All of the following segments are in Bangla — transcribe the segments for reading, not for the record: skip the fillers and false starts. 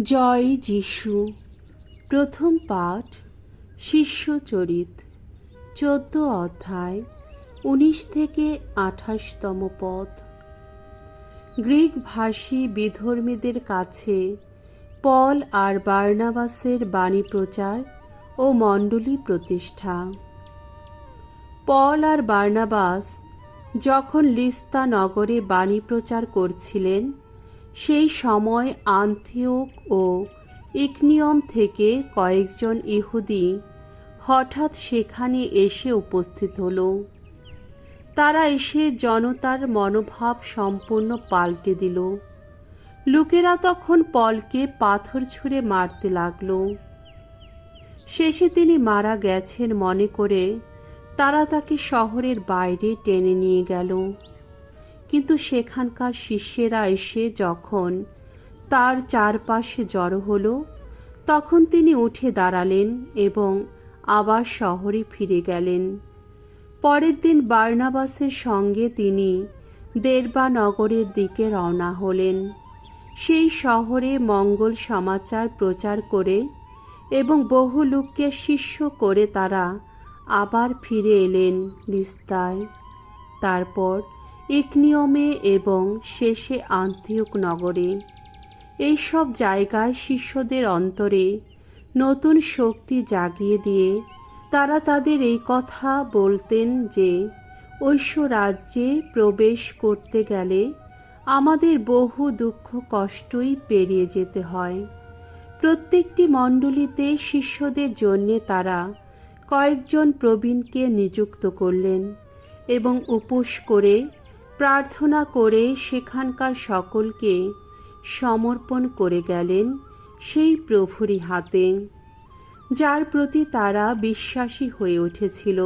জয় যিশু। প্রথম পাঠ শিষ্যচরিত, 14 অধ্যায়, 19 থেকে 28তম পদ। গ্রিক ভাষী বিধর্মীদের কাছে পল আর বার্নাবাসের বাণী প্রচার ও মণ্ডলী প্রতিষ্ঠা। পল আর বার্নাবাস যখন লিস্তা নগরে বাণী প্রচার করছিলেন, সেই সময় আন্তিওক ও ইকনিয়ম থেকে কয়েকজন ইহুদি হঠাৎ সেখানে এসে উপস্থিত হল। তারা এসে জনতার মনোভাব সম্পূর্ণ পাল্টে দিল। লোকেরা তখন পলকে পাথর ছুঁড়ে মারতে লাগল। শেষে তিনি মারা গেছেন মনে করে তারা তাকে শহরের বাইরে টেনে নিয়ে গেল। কিন্তু সেখানকার শিষ্যেরা এসে যখন তার চারপাশে জড়ো হলো, তখন তিনি উঠে দাঁড়ালেন এবং আবার শহরে ফিরে গেলেন। পরের দিন বার্নাবাসের সঙ্গে তিনি দেরবা নগরের দিকে রওনা হলেন। সেই শহরে মঙ্গল সমাচার প্রচার করে এবং বহু লোককে শিষ্য করে তারা আবার ফিরে এলেন লিস্তায়, তারপর ইকনিয়মে এবং শেষে আন্তিওক নগরে। এই সব জায়গায় শিষ্যদের অন্তরে নতুন শক্তি জাগিয়ে দিয়ে তারা তাদের এই কথা বলতেন যে ঐশ্ব রাজ্যে প্রবেশ করতে গেলে আমাদের বহু দুঃখ কষ্টই পেরিয়ে যেতে হয়। প্রত্যেকটি মণ্ডলীতে শিষ্যদের জন্যে তারা কয়েকজন প্রবীণকে নিযুক্ত করলেন এবং উপোস করে প্রার্থনা করে সেখানকার সকলকে সমর্পণ করে গেলেন সেই প্রভুরই হাতে, যার প্রতি তারা বিশ্বাসী হয়ে উঠেছিল।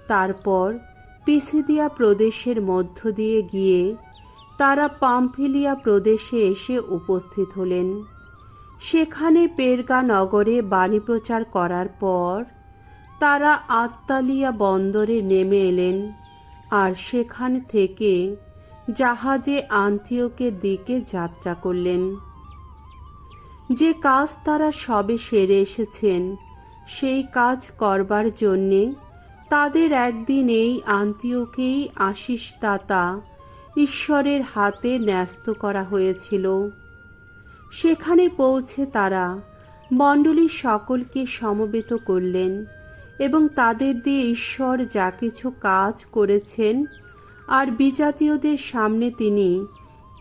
তারপর পিসিদিয়া প্রদেশের মধ্য দিয়ে গিয়ে তারা পামফিলিয়া প্রদেশে এসে উপস্থিত হলেন। সেখানে পেরগা নগরে বাণী প্রচার করার পর তারা আত্তালিয়া বন্দরে নেমে এলেন আর সেখান থেকে জাহাজে আন্তিওকের দিকে যাত্রা করলেন। যে কাজ তারা সবে সেরে এসেছেন, সেই কাজ করবার জন্যে তাদের একদিন এই আন্তিওকেই আশীষদাতা ঈশ্বরের হাতে ন্যস্ত করা হয়েছিল। সেখানে পৌঁছে তারা মণ্ডলীর সকলকে সমবেত করলেন এবং তাদের দিয়ে ঈশ্বর যা কিছু কাজ করেছেন আর বিজাতীয়দের সামনে তিনি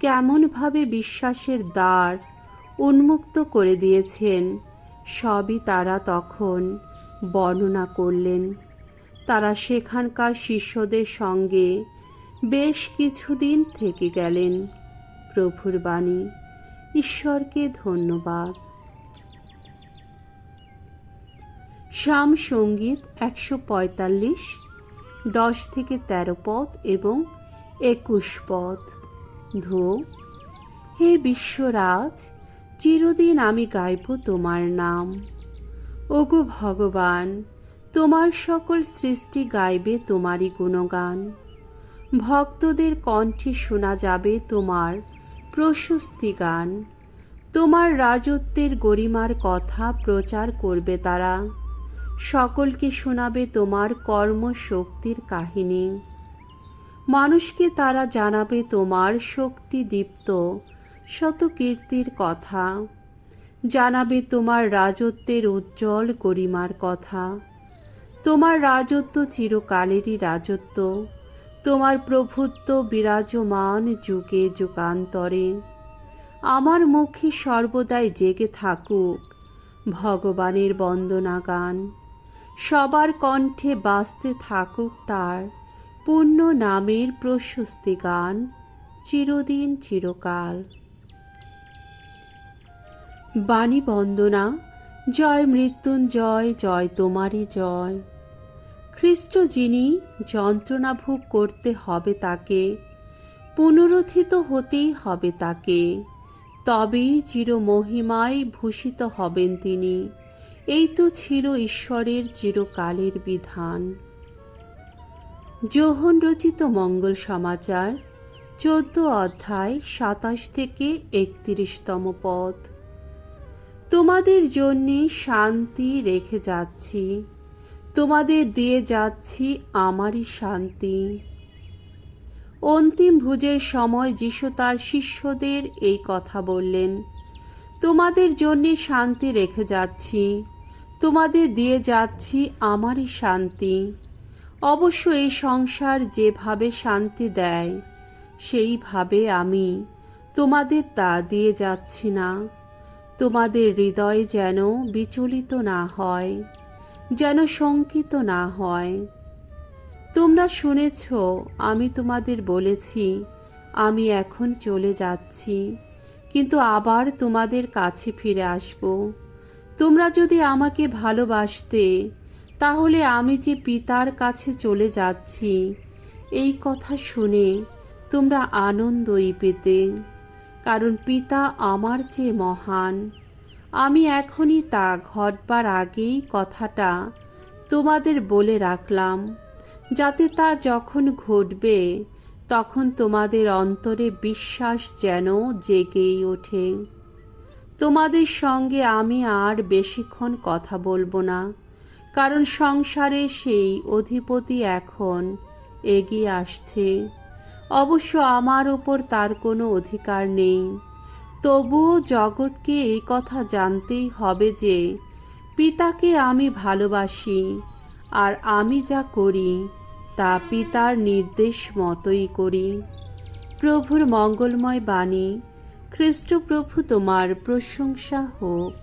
কেমনভাবে বিশ্বাসের দ্বার উন্মুক্ত করে দিয়েছেন, সবই তারা তখন বর্ণনা করলেন। তারা সেখানকার শিষ্যদের সঙ্গে বেশ কিছুদিন থেকে গেলেন। প্রভুর বাণী। ঈশ্বরকে ধন্যবাদ। শাম সঙ্গীত 145, 10 থেকে 13 পদ এবং 21 পদ। ধো, হে বিশ্বরাজ, চিরদিন আমি গাইব তোমার নাম। ওগো ভগবান, তোমার সকল সৃষ্টি গাইবে তোমারই গুণগান। ভক্তদের কণ্ঠে শোনা যাবে তোমার প্রশস্তি গান। তোমার রাজত্বের গরিমার কথা প্রচার করবে তারা। সকলকে শোনাবে তোমার কর্মশক্তির কাহিনী। মানুষকে তারা জানাবে তোমার শক্তিদীপ্ত শত কীর্তির কথা। জানাবে তোমার রাজত্বের উজ্জ্বল গরিমার কথা। তোমার রাজত্ব চিরকালেরই রাজত্ব। তোমার প্রভুত্ব বিরাজমান যুগে যুগান্তরে। আমার মুখে সর্বদাই জেগে থাকুক ভগবানের বন্দনা গান। সবার কণ্ঠে বাজতে থাকুক তার পূর্ণ নামের প্রশস্তি গান, চিরদিন চিরকাল। বাণী বন্দনা। জয় মৃত্যুঞ্জয়, জয় তোমারই জয়। খ্রিস্ট যিনি যন্ত্রণা ভোগ করতে হবে তাকে, পুনরুত্থিত হতেই হবে তাকে, তবেই চিরমহিমায় ভূষিত হবেন তিনি। এই তো ছিল ঈশ্বরের চিরকালের বিধান। যোহন রচিত মঙ্গল সমাচার, 14 অধ্যায়, 27 থেকে 31তম পদ। তোমাদের জন্যে শান্তি রেখে যাচ্ছি, তোমাদের দিয়ে যাচ্ছি আমারই শান্তি। অন্তিম ভোজের সময় যিশু তার শিষ্যদের এই কথা বললেন, তোমাদের জন্যে শান্তি রেখে যাচ্ছি, তোমাদের দিয়ে যাচ্ছি আমারই শান্তি। অবশ্য এই সংসার যেভাবে শান্তি দেয়, সেইভাবে আমি তোমাদের তা দিয়ে যাচ্ছি না। তোমাদের হৃদয় যেন বিচলিত না হয়, যেন শঙ্কিত না হয়। তোমরা শুনেছ আমি তোমাদের বলেছি, আমি এখন চলে যাচ্ছি, কিন্তু আবার তোমাদের কাছে ফিরে আসব। তোমরা যদি আমাকে ভালোবাসতে, তাহলে আমি যে পিতার কাছে চলে যাচ্ছি, এই কথা শুনে তোমরা আনন্দই পেতে, কারণ পিতা আমার চেয়ে মহান। আমি এখনই তা ঘটবার আগেই কথাটা তোমাদের বলে রাখলাম, যাতে তা যখন ঘটবে তখন তোমাদের অন্তরে বিশ্বাস যেন জেগেই ওঠে। তোমাদের সঙ্গে আমি আর বেশিক্ষণ কথা বলবো না, কারণ সংসারের সেই অধিপতি এখন এগিয়ে আসছে। অবশ্য আমার ওপর তার কোনো অধিকার নেই, তবুও জগৎকে এই কথা জানতেই হবে যে পিতাকে আমি ভালোবাসি, আর আমি যা করি তা পিতার নির্দেশ মতোই করি। প্রভুর মঙ্গলময় বাণী। খ্রিস্ট প্রভু তোমার প্রশংসা হোক।